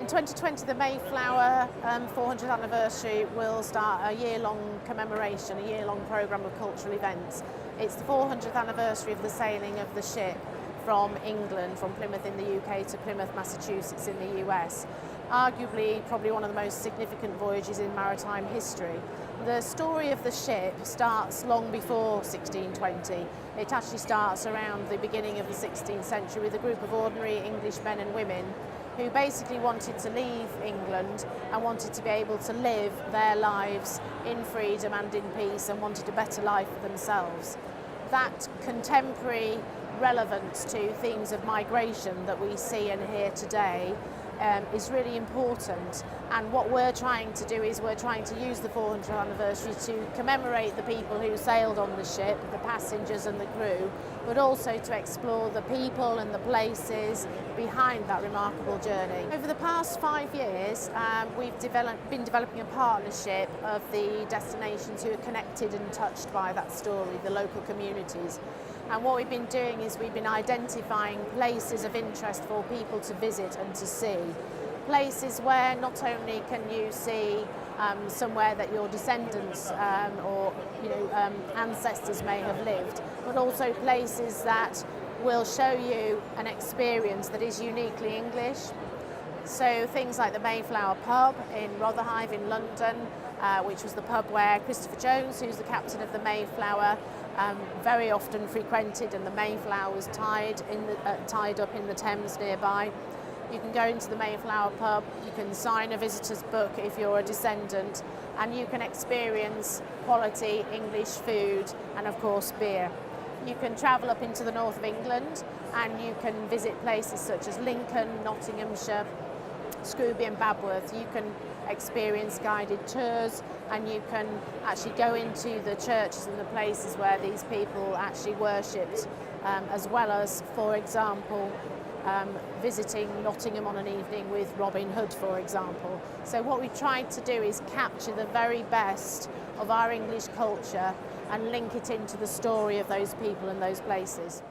In 2020, the Mayflower 400th anniversary will start a year-long commemoration, a year-long programme of cultural events. It's the 400th anniversary of the sailing of the ship from England, from Plymouth in the UK to Plymouth, Massachusetts in the US. Arguably, probably one of the most significant voyages in maritime history. The story of the ship starts long before 1620. It actually starts around the beginning of the 16th century with a group of ordinary English men and women who basically wanted to leave England and wanted to be able to live their lives in freedom and in peace and wanted a better life for themselves. That contemporary relevance to themes of migration that we see and hear today is really important, and what we're trying to do is we're trying to use the 400th anniversary to commemorate the people who sailed on the ship, the passengers and the crew, but also to explore the people and the places behind that remarkable journey. Over the past 5 years, we've been developing a partnership of the destinations who are connected and touched by that story, the local communities. And what we've been doing is we've been identifying places of interest for people to visit and to see. Places where not only can you see somewhere that your descendants or ancestors may have lived, but also places that will show you an experience that is uniquely English. So things like the Mayflower pub in Rotherhithe in London, which was the pub where Christopher Jones, who's the captain of the Mayflower, very often frequented, and the Mayflower was tied up in the Thames nearby. You can go into the Mayflower pub, you can sign a visitor's book if you're a descendant, and you can experience quality English food and of course beer. You can travel up into the north of England and you can visit places such as Lincoln, Nottinghamshire, Scrooby and Babworth. You can experience guided tours and you can actually go into the churches and the places where these people actually worshipped, as well as, for example, visiting Nottingham on an evening with Robin Hood, for example. So what we tried to do is capture the very best of our English culture and link it into the story of those people and those places.